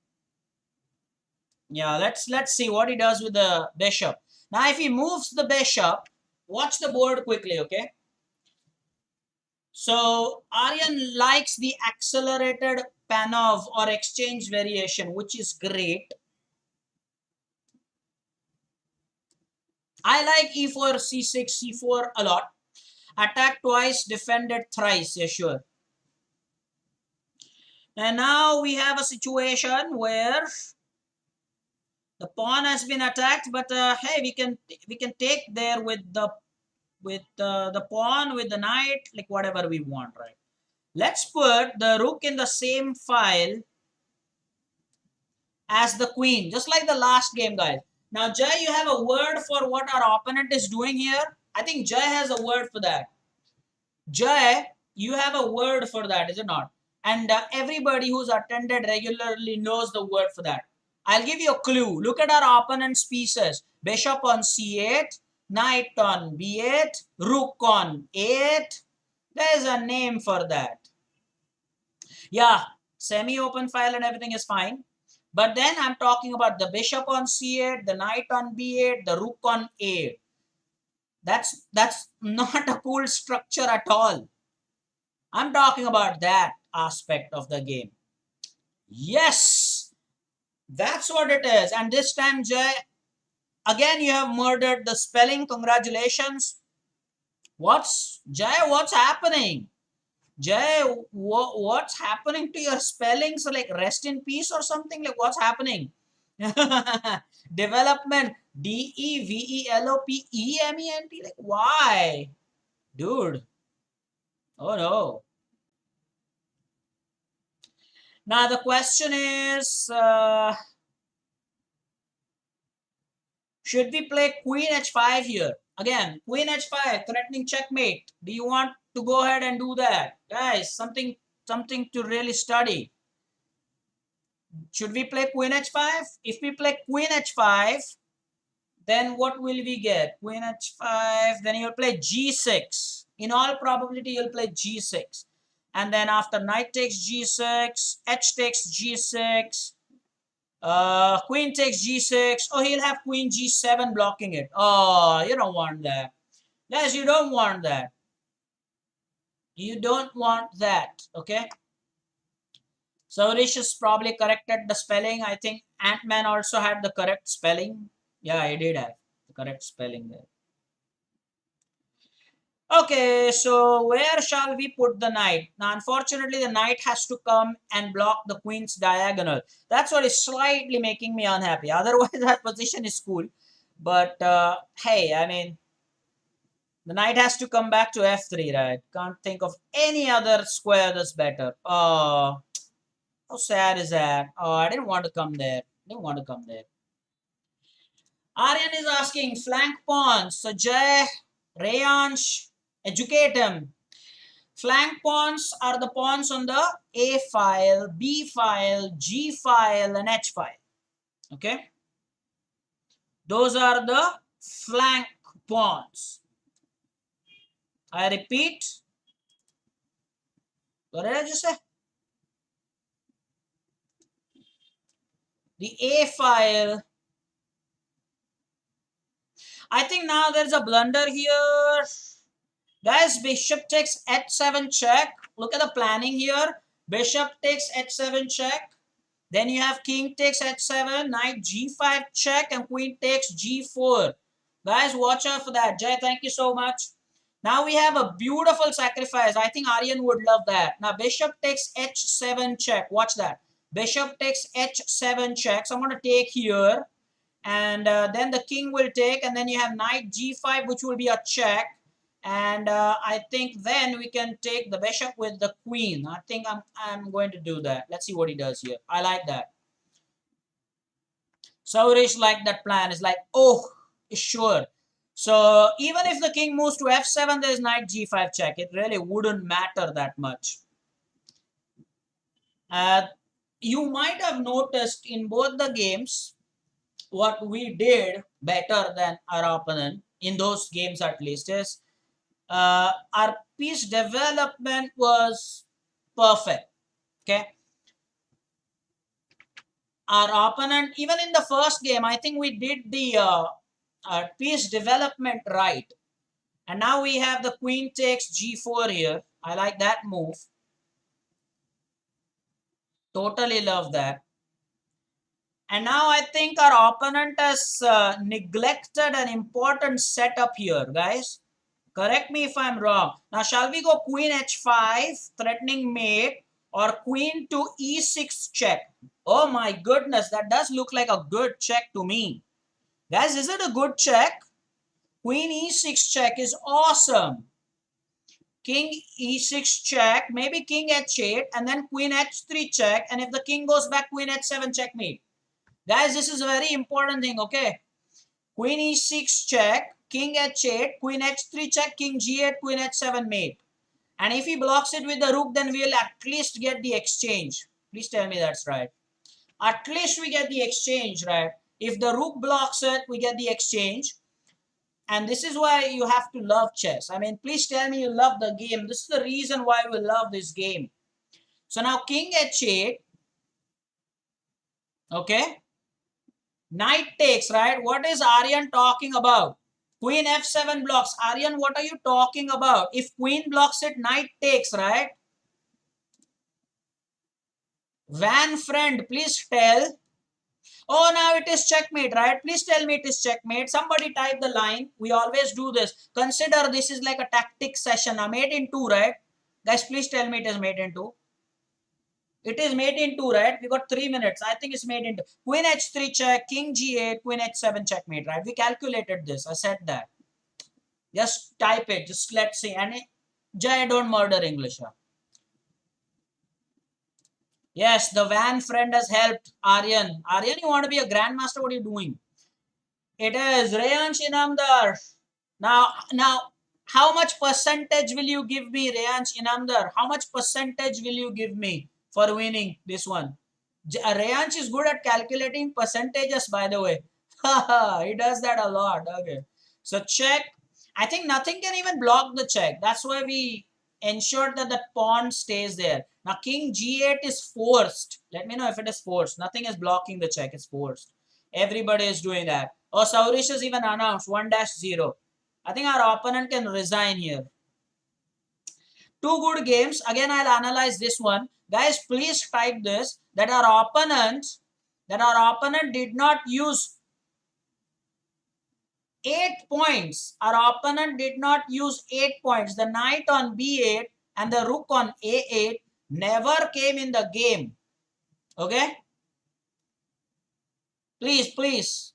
Yeah, let's see what he does with the bishop. Now if he moves the bishop, watch the board quickly, okay? So Aryan likes the accelerated Panov or exchange variation, which is great. I like e4, c6, c4 a lot. Attack twice, defended thrice, yeah, sure. And now we have a situation where the pawn has been attacked, but hey, we can take there with the pawn, with the knight, like whatever we want, right? Let's put the rook in the same file as the queen, just like the last game, guys. Now, Jay, you have a word for what our opponent is doing here? I think Jay has a word for that. Jay, you have a word for that, is it not? And everybody who's attended regularly knows the word for that. I'll give you a clue. Look at our opponent's pieces. Bishop on c8, knight on b8, rook on 8. There's a name for that. Yeah, semi-open file and everything is fine. But then I'm talking about the bishop on c8, the knight on b8, the rook on 8. That's not a cool structure at all. I'm talking about that aspect of the game. Yes, that's what it is. And this time, Jay, again, you have murdered the spelling. Congratulations. What's happening? Jay, what's happening to your spellings? Like rest in peace or something? Like what's happening? Development. development. Like why? Dude. Oh no. Now the question is, should we play queen h5 here? Again, queen h5, threatening checkmate. Do you want to go ahead and do that? Guys, something to really study. Should we play queen h5? If we play queen h5, then what will we get? Queen h5, then you'll play g6. In all probability, you'll play g6. And then after knight takes g6, h takes g6, queen takes g6. Oh, he'll have queen g7 blocking it. Oh, you don't want that. Yes, you don't want that. You don't want that, okay? So Rish has probably corrected the spelling. I think Ant-Man also had the correct spelling. Yeah, he did have the correct spelling there. Okay, so where shall we put the knight? Now, unfortunately, the knight has to come and block the queen's diagonal. That's what is slightly making me unhappy. Otherwise, that position is cool. But, hey, I mean, the knight has to come back to f3, right? Can't think of any other square that's better. Oh, how sad is that? Oh, I didn't want to come there. Didn't want to come there. Aryan is asking flank pawns. So Jay, Rayansh, educate him. Flank pawns are the pawns on the A file, B file, G file, and H file. Okay? Those are the flank pawns. I repeat. What did I just say? The A file. I think now there's a blunder here. Guys, bishop takes h7 check. Look at the planning here. Bishop takes h7 check. Then you have king takes h7, knight g5 check, and queen takes g4. Guys, watch out for that. Jay, thank you so much. Now we have a beautiful sacrifice. I think Aryan would love that. Now bishop takes h7 check. Watch that. Bishop takes h7 check. So I'm going to take here. And then the king will take. And then you have knight g5, which will be a check. And I think then we can take the bishop with the queen. I think I'm going to do that. Let's see what he does here. I like that. Saurish like that plan. It's like, oh, sure. So even if the king moves to f7, there's knight g5 check. It really wouldn't matter that much. You might have noticed in both the games, what we did better than our opponent, in those games at least, is our piece development was perfect. Okay. Our opponent, even in the first game, I think we did the piece development right. And now we have the queen takes g4 here. I like that move. Totally love that. And now I think our opponent has neglected an important setup here, guys. Correct me if I'm wrong. Now, shall we go queen h5, threatening mate, or queen to e6 check? Oh my goodness, that does look like a good check to me. Guys, is it a good check? Queen e6 check is awesome. King e6 check, maybe king h8, and then queen h3 check, and if the king goes back, queen h7 checkmate. Guys, this is a very important thing, okay? Queen e6 check, king h8, queen h3 check, king g8, queen h7 mate. And if he blocks it with the rook, then we'll at least get the exchange. Please tell me that's right. At least we get the exchange, right? If the rook blocks it, we get the exchange. And this is why you have to love chess. I mean, please tell me you love the game. This is the reason why we love this game. So now king h8. Okay. Knight takes, right? What is Aryan talking about? Queen f7 blocks. Aryan, what are you talking about? If queen blocks it, knight takes, right? Van friend, please tell. Oh, now it is checkmate, right? Please tell me it is checkmate. Somebody type the line. We always do this. Consider this is like a tactic session. Now, mate in 2, right? Guys, please tell me it is mate in 2. It is mate in 2, right? We got 3 minutes. I think it's mate in 2. Queen h3 check, king g8, queen h7 checkmate, right? We calculated this. I said that. Just type it. Just let's see. And Jay, don't murder English. Yes, the van friend has helped Aryan. Aryan, you want to be a grandmaster? What are you doing? It is Rayansh Inamdar. Now, how much percentage will you give me, Rayansh Inamdar? How much percentage will you give me for winning this one? Rayansh is good at calculating percentages, by the way. He does that a lot. Okay. So check. I think nothing can even block the check. That's why we ensured that the pawn stays there. Now king g8 is forced. Let me know if it is forced. Nothing is blocking the check. It's forced. Everybody is doing that. Oh, Saurish has even announced 1-0. I think our opponent can resign here. Two good games. Again, I'll analyze this one. Guys, please type this, that our opponent did not use 8 points. Our opponent did not use 8 points. The knight on b8 and the rook on a8 never came in the game. Okay? Please.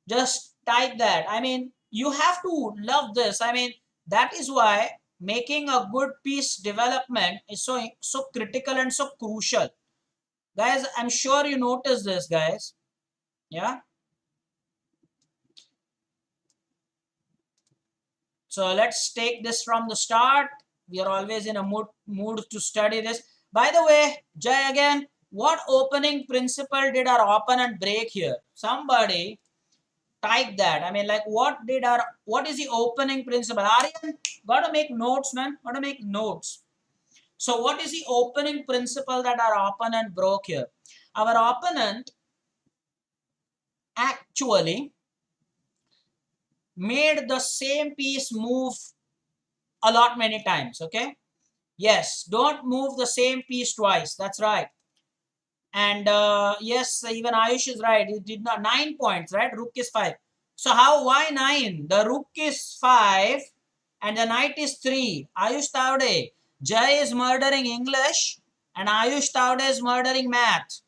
Just type that. I mean, you have to love this. I mean, that is why making a good piece development is so critical and so crucial. Guys, I'm sure you notice this, guys. Yeah. So let's take this from the start. We are always in a mood to study this. By the way, Jay, again, what opening principle did our opponent break here? Somebody type that. I mean, like, what is the opening principle? Aryan, gotta make notes, man. Gotta make notes. So what is the opening principle that our opponent broke here? Our opponent actually made the same piece move a lot many times. Okay. Yes, don't move the same piece twice. That's right. And yes, even Ayush is right. He did not 9 points, right? Rook is 5. So why 9? The rook is 5 and the knight is 3. Ayush Tavde. Jay is murdering English and Ayush Tavde is murdering math.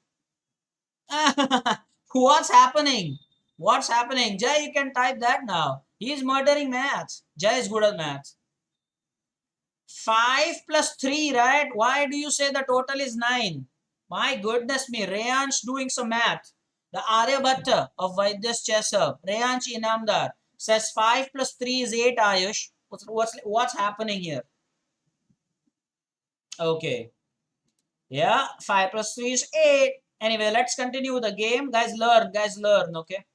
What's happening? What's happening? Jay, you can type that now. He is murdering maths. Jay is good at maths. 5 plus 3, right? Why do you say the total is 9? My goodness me, Rayansh doing some math. The Aryabhatta of Vaidya's chess hub, Rayansh Inamdar, says 5 plus 3 is 8, Ayush. What's happening here? Okay. Yeah, 5 plus 3 is 8. Anyway, let's continue the game. Guys, learn, okay?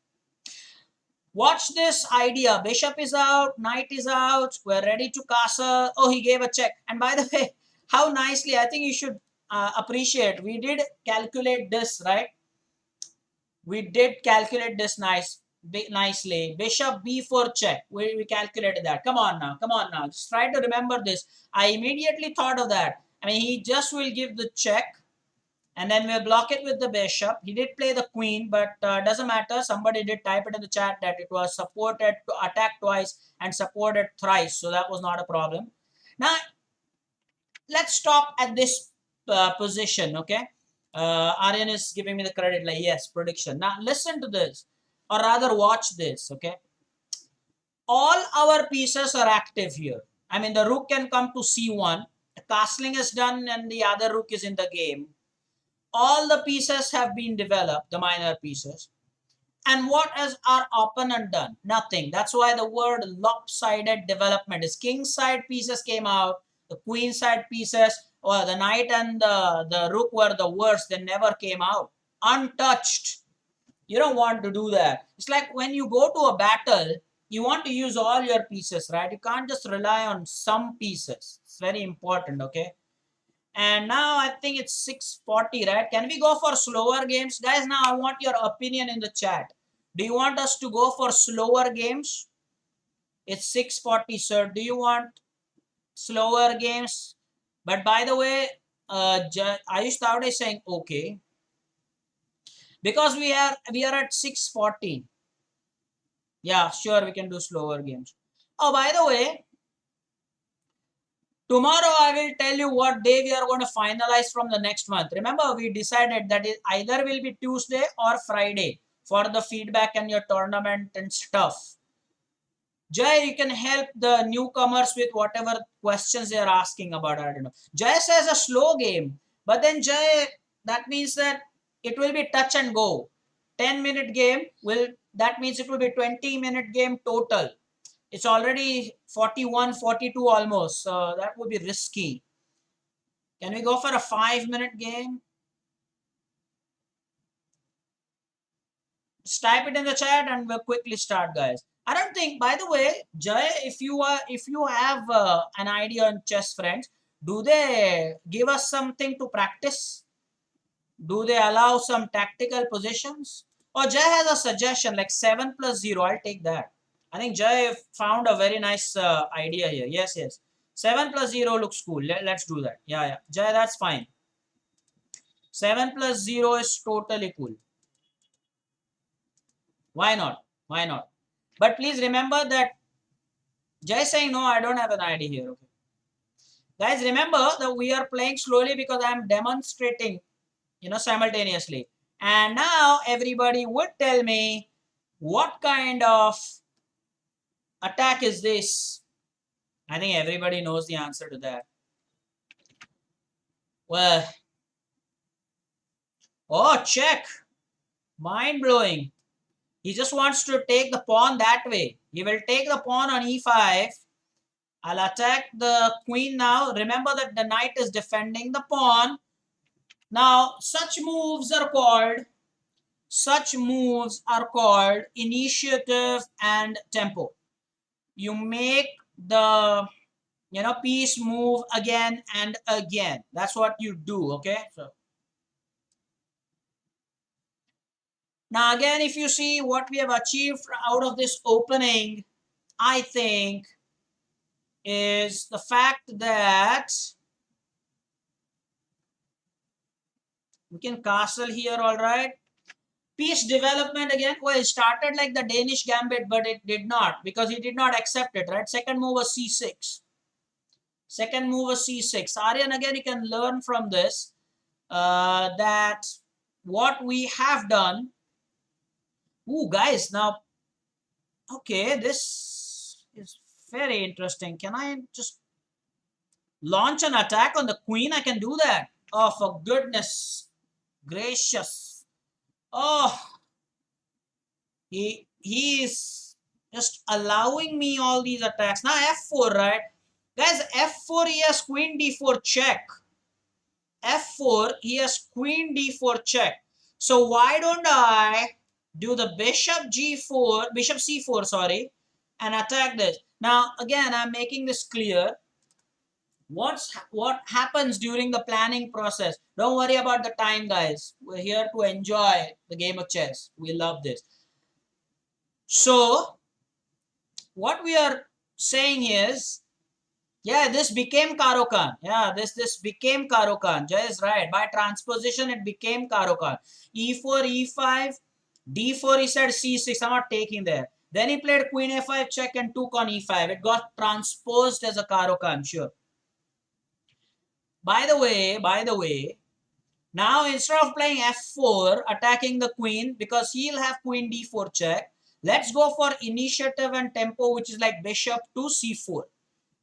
Watch this idea. Bishop is out, knight is out. We're ready to castle. Oh, he gave a check. And by the way, how nicely, I think you should appreciate. We did calculate this, right? We did calculate this nice. nicely. Bishop b4 check. We calculated that. Come on now. Come on now. Just try to remember this. I immediately thought of that. I mean, he just will give the check and then we'll block it with the bishop. He did play the queen, but doesn't matter. Somebody did type it in the chat that it was supported to attack twice and supported thrice. So that was not a problem. Now, let's stop at this position, okay? Aryan is giving me the credit like, yes, prediction. Now, listen to this, or rather watch this, okay? All our pieces are active here. I mean, the rook can come to c1. The castling is done and the other rook is in the game. All the pieces have been developed, the minor pieces. And what has our opponent done? Nothing. That's why the word lopsided development is. King side pieces came out, the queen side pieces, or the knight and the rook were the worst. They never came out. Untouched. You don't want to do that. It's like when you go to a battle, you want to use all your pieces, right? You can't just rely on some pieces. It's very important, okay? And now I think it's 6:40, right? Can we go for slower games? Guys, now I want your opinion in the chat. Do you want us to go for slower games? It's 6:40, sir. Do you want slower games? But by the way, Ayush Tavde is saying okay. Because we are at 6:40. Yeah, sure, we can do slower games. Oh, by the way, tomorrow I will tell you what day we are going to finalize from the next month. Remember, we decided that it either will be Tuesday or Friday for the feedback and your tournament and stuff. Jay, you can help the newcomers with whatever questions they are asking about. I don't know. Jay says a slow game, but then Jay, that means that it will be touch and go. 10-minute game will, that means it will be 20-minute game total. It's already 41, 42 almost. So that would be risky. Can we go for a 5-minute game? Just type it in the chat and we'll quickly start, guys. I don't think, by the way, Jay, if you have an idea on chess friends, do they give us something to practice? Do they allow some tactical positions? Or Jay has a suggestion like 7 plus 0. I'll take that. I think Jay found a very nice idea here. Yes, yes. 7 plus 0 looks cool. Let's do that. Yeah, yeah. Jay, that's fine. 7 plus 0 is totally cool. Why not? Why not? But please remember that Jay is saying, no, I don't have an idea here. Okay. Guys, remember that we are playing slowly because I am demonstrating, simultaneously. And now everybody would tell me what kind of attack is this? I think everybody knows the answer to that. Well, oh, check. Mind blowing. He just wants to take the pawn that way. He will take the pawn on e5. I'll attack the queen now. Remember that the knight is defending the pawn. Now, such moves are called initiative and tempo. You make the piece move again and again. That's what you do, okay? So now again, if you see what we have achieved out of this opening, I think is the fact that we can castle here, all right. Piece development again. Well, it started like the Danish gambit, but it did not because he did not accept it, right? Second move was c6. Second move was c6. Aryan, again, you can learn from this that what we have done. Ooh, guys, now, okay, this is very interesting. Can I just launch an attack on the queen? I can do that. Oh, for goodness gracious. Oh, he is just allowing me all these attacks. Now f4, right? Guys, f4, he has queen d4 check. f4, he has queen d4 check. So why don't I do the bishop g4, bishop c4, sorry, and attack this. Now, again, I'm making this clear. What happens during the planning process? Don't worry about the time, guys. We're here to enjoy the game of chess. We love this. So what we are saying is, yeah, this became Karokan. Yeah, this became Karokan. Jay is right. By transposition, it became Karokan. E4, E5, D4, he said C6. I'm not taking there. Then he played Queen A5 check and took on E5. It got transposed as a Karokan, sure. By the way, now instead of playing F4, attacking the queen, because he'll have Queen D4 check, let's go for initiative and tempo, which is like Bishop to C4.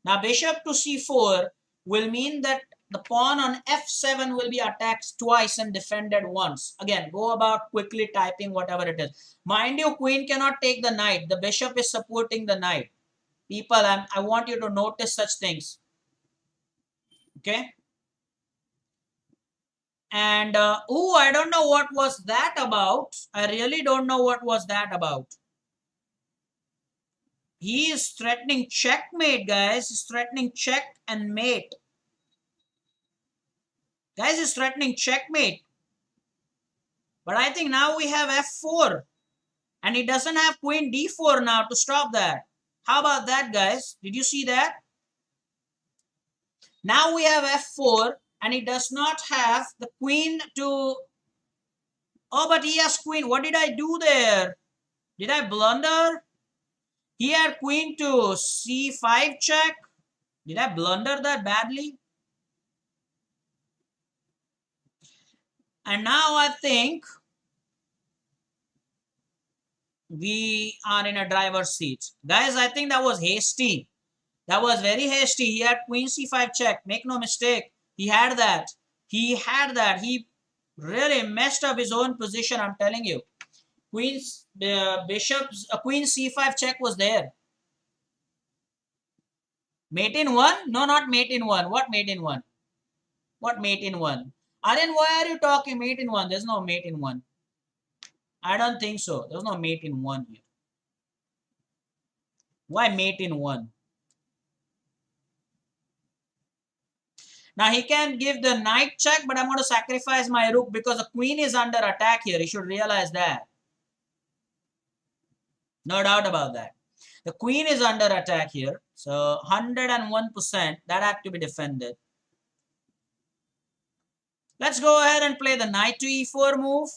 Now Bishop to C4 will mean that the pawn on F7 will be attacked twice and defended once. Again, go about quickly typing whatever it is. Mind you, queen cannot take the knight. The bishop is supporting the knight. People, I want you to notice such things. Okay. And oh, I don't know what was that about. I really don't know what was that about. He is threatening checkmate, guys. He's threatening check and mate. Guys, he's threatening checkmate. But I think now we have F4. And he doesn't have Queen D4 now to stop that. How about that, guys? Did you see that? Now we have F4. And he does not have the Queen to... Oh, but he has Queen. What did I do there? Did I blunder? He had Queen to C5 check. Did I blunder that badly? And now I think we are in a driver's seat. Guys, I think that was hasty. That was very hasty. He had Queen C5 check. Make no mistake. He had that. He had that. He really messed up his own position, I'm telling you. Queen's bishop's Queen C5 check was there. Mate in one? No, not mate in one. What mate in one? What mate in one? Aryan, why are you talking mate in one? There's no mate in one. I don't think so. There's no mate in one here. Why mate in one? Now he can give the knight check, but I'm going to sacrifice my rook because the queen is under attack here. You should realize that. No doubt about that. The queen is under attack here. So 101% that had to be defended. Let's go ahead and play the knight to e4 move,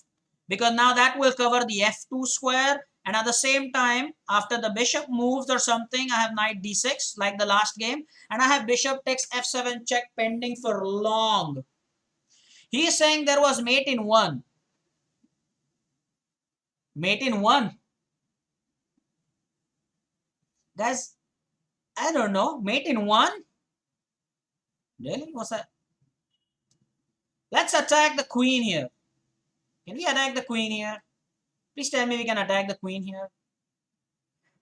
because now that will cover the f2 square. And at the same time, after the bishop moves or something, I have knight d6 like the last game. And I have bishop takes f7 check pending for long. He is saying there was mate in one. Mate in one. Guys, I don't know. Mate in one? Really? What's that? Let's attack the queen here. Can we attack the queen here? Please tell me we can attack the queen here.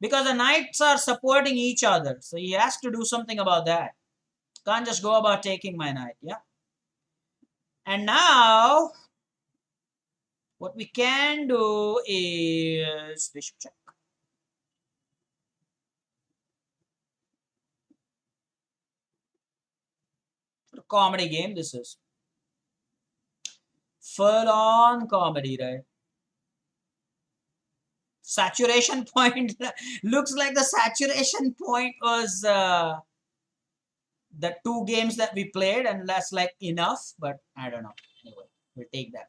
Because the knights are supporting each other. So he has to do something about that. Can't just go about taking my knight. Yeah. And now, what we can do is bishop check. What a comedy game this is. Full on comedy, right? Saturation point. Looks like the saturation point was the two games that we played, and that's like enough, but I don't know. Anyway, we'll take that.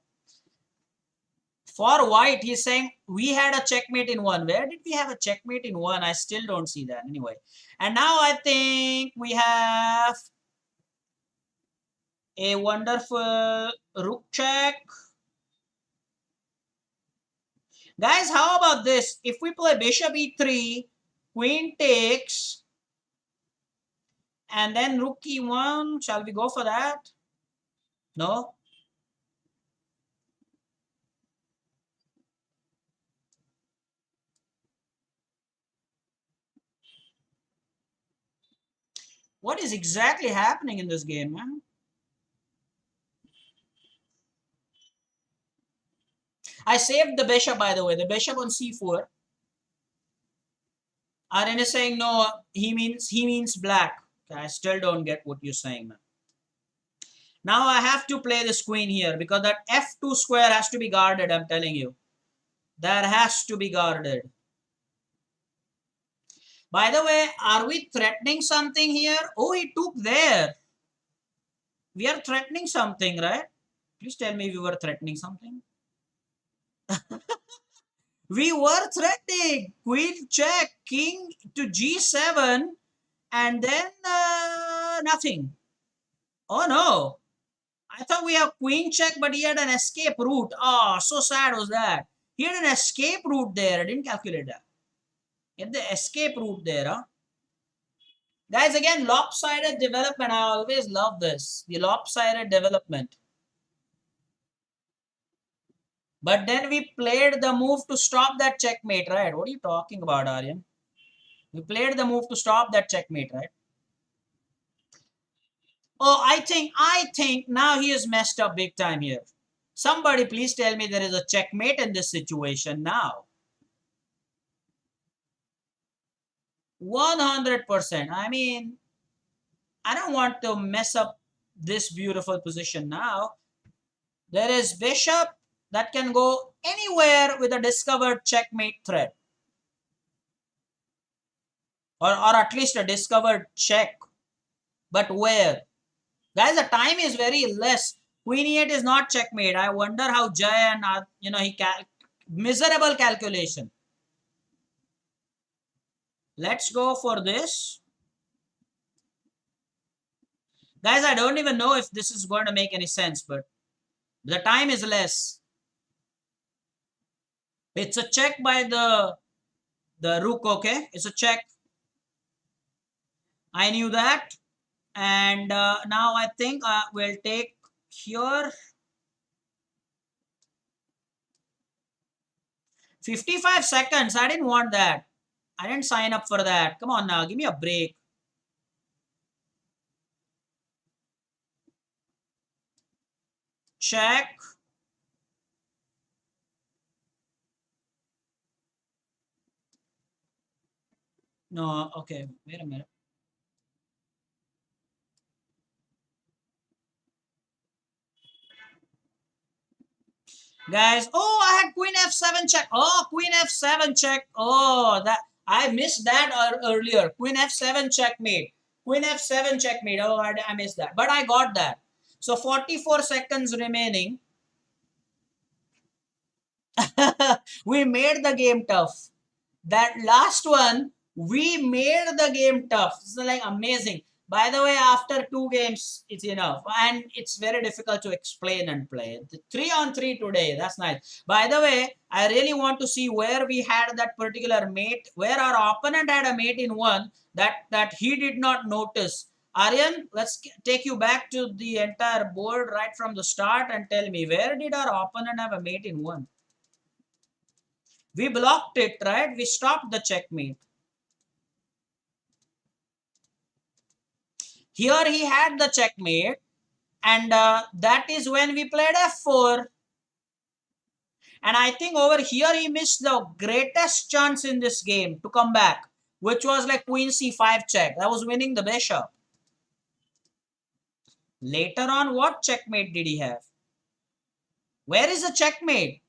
For white, he's saying we had a checkmate in one. Where did we have a checkmate in one? I still don't see that. Anyway, and now I think we have a wonderful rook check. Guys, how about this? If we play bishop e3, queen takes, and then rook e1, shall we go for that? No? What is exactly happening in this game, man? I saved the bishop, by the way. The bishop on c4. Aryan is saying no, he means black. Okay, I still don't get what you're saying, man. Now I have to play this queen here because that f2 square has to be guarded, I'm telling you. That has to be guarded. By the way, are we threatening something here? Oh, he took there. We are threatening something, right? Please tell me we were threatening something. We were threatening. Queen check, king to g7, and then nothing. Oh no. I thought we have queen check, but he had an escape route. Oh, so sad was that. He had an escape route there. I didn't calculate that. He had the escape route there, huh? Guys, again, lopsided development. I always love this. The lopsided development. But then we played the move to stop that checkmate, right? What are you talking about, Aryan? We played the move to stop that checkmate, right? Oh, I think now he is messed up big time here. Somebody please tell me there is a checkmate in this situation now. 100%. I mean, I don't want to mess up this beautiful position now. There is bishop that can go anywhere with a discovered checkmate threat. Or at least a discovered check. But where? Guys, the time is very less. Queen e8 is not checkmate. I wonder how Jay and, miserable calculation. Let's go for this. Guys, I don't even know if this is going to make any sense, but the time is less. It's a check by the rook, okay? It's a check. I knew that. And now I think we'll take here 55 seconds. I didn't want that. I didn't sign up for that. Come on now, give me a break. Check. No, okay, wait a minute. Guys, oh, I had queen f7 check. Oh, queen f7 check. Oh, that I missed that earlier. Queen f7 checkmate. Queen f7 checkmate. Oh, I missed that. But I got that. So 44 seconds remaining. We made the game tough. That last one, we made the game tough. It's like amazing. By the way, after 2 games, it's enough. And it's very difficult to explain and play. The 3-on-3 today, that's nice. By the way, I really want to see where we had that particular mate, where our opponent had a mate in one that he did not notice. Aryan, let's take you back to the entire board right from the start and tell me, where did our opponent have a mate in one? We blocked it, right? We stopped the checkmate. Here he had the checkmate, and that is when we played f4. And I think over here he missed the greatest chance in this game to come back, which was like queen c5 check. That was winning the bishop. Later on, what checkmate did he have? Where is the checkmate?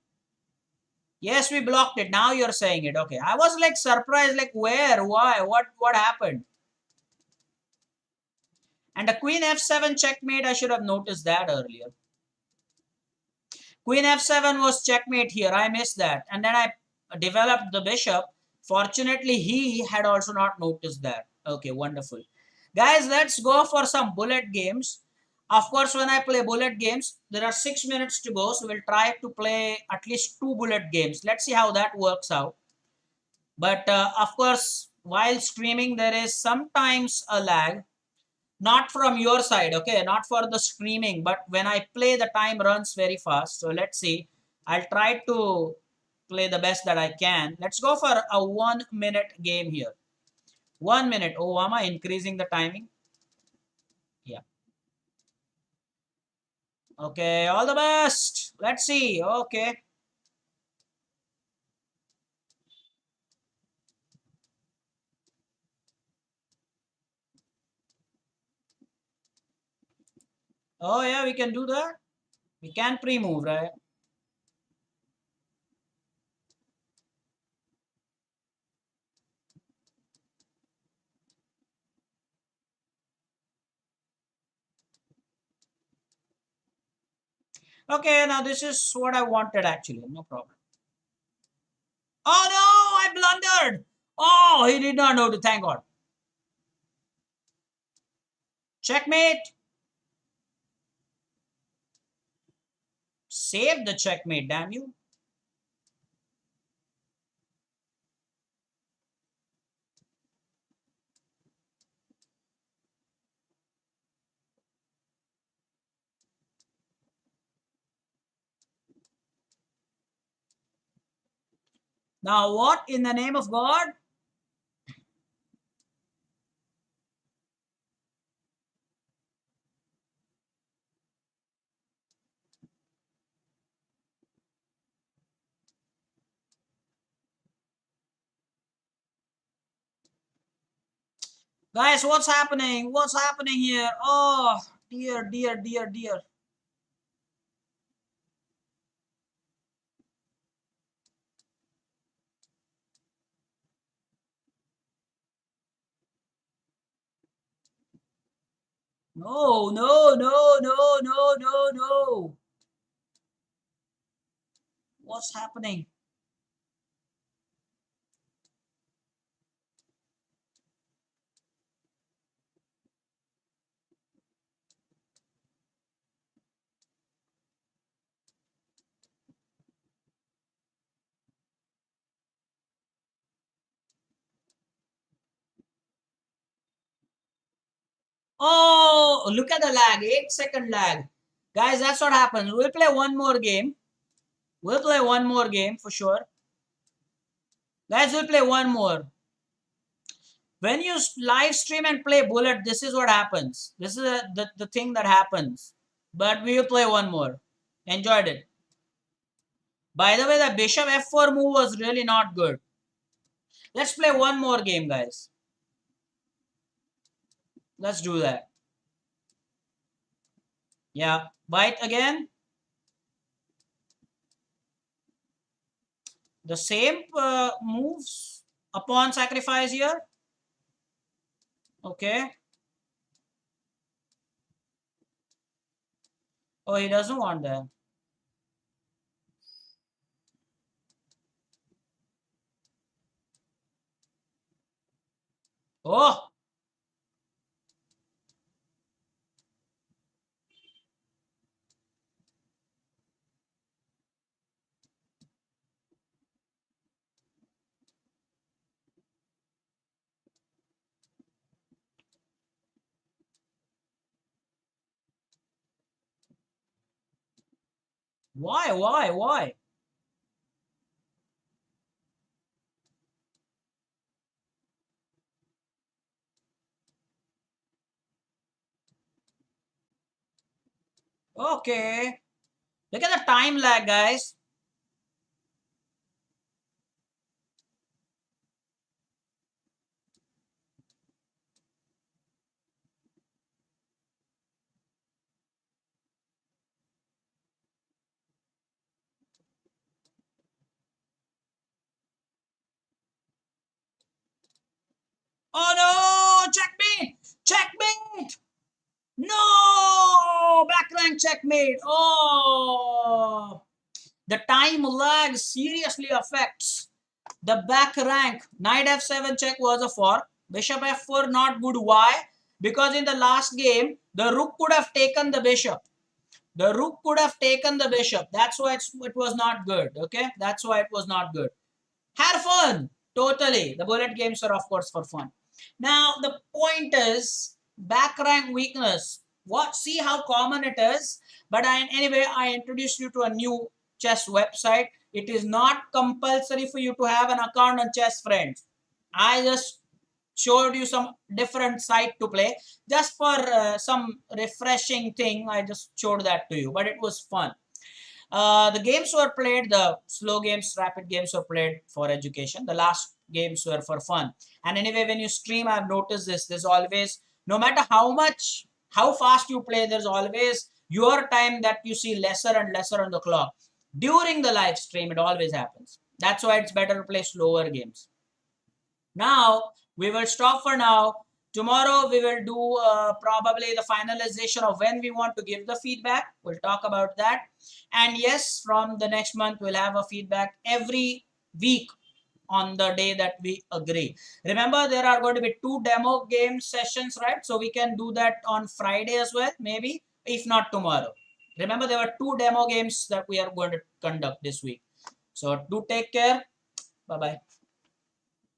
Yes, we blocked it. Now you're saying it. Okay. I was like surprised, like where, why, what happened? And a queen f7 checkmate, I should have noticed that earlier. Queen f7 was checkmate here. I missed that. And then I developed the bishop. Fortunately, he had also not noticed that. Okay, wonderful. Guys, let's go for some bullet games. Of course, when I play bullet games, there are 6 minutes to go. So we'll try to play at least 2 bullet games. Let's see how that works out. But of course, while streaming, there is sometimes a lag. Not from your side, okay, not for the streaming, but when I play, the time runs very fast. So let's see. I'll try to play the best that I can. Let's go for a 1-minute game here. 1 minute. Oh, am I increasing the timing? Yeah. Okay, all the best. Let's see. Okay. Oh yeah, we can do that. We can pre-move, right? Okay, now this is what I wanted actually. No problem. Oh no, I blundered. Oh, he did not know to. Thank God. Checkmate. Save the checkmate, damn you. Now what in the name of God? Guys, what's happening? What's happening here? Oh, dear, dear, dear, dear. No, no, no, no, no, no, no. What's happening? Oh, look at the lag. 8-second lag. Guys, that's what happens. We'll play one more game. We'll play one more game for sure. Guys, we'll play one more. When you live stream and play bullet, this is what happens. This is the thing that happens. But we will play one more. Enjoyed it. By the way, the bishop f4 move was really not good. Let's play one more game, guys. Let's do that. Yeah. White again. The same moves upon sacrifice here. Okay. Oh, he doesn't want that. Oh. Why? Why? Why? Okay. Look at the time lag, guys. Oh no! Checkmate! Checkmate! No! Backrank checkmate! Oh! The time lag seriously affects the back rank. Knight f7 check was a fork. Bishop f4 not good. Why? Because in the last game, the rook could have taken the bishop. The rook could have taken the bishop. That's why it was not good. Okay? That's why it was not good. Had fun. Totally. The bullet games are, of course, for fun. Now, the point is back rank weakness. What? See how common it is. But anyway, I introduced you to a new chess website. It is not compulsory for you to have an account on Chess Friends. I just showed you some different site to play just for some refreshing thing. I just showed that to you, but it was fun. The games were played, the slow games, rapid games were played for education. The last games were for fun. And anyway, when you stream, I've noticed this. There's always, no matter how fast you play, there's always your time that you see lesser and lesser on the clock. During the live stream, it always happens. That's why it's better to play slower games. Now, we will stop for now Tomorrow we will do probably the finalization of when we want to give the feedback. We'll talk about that. And yes, from the next month we'll have a feedback every week on the day that we agree. Remember, there are going to be 2 demo game sessions, right? So we can do that on Friday as well, maybe, if not tomorrow. Remember, there were 2 demo games that we are going to conduct this week. So do take care. Bye bye.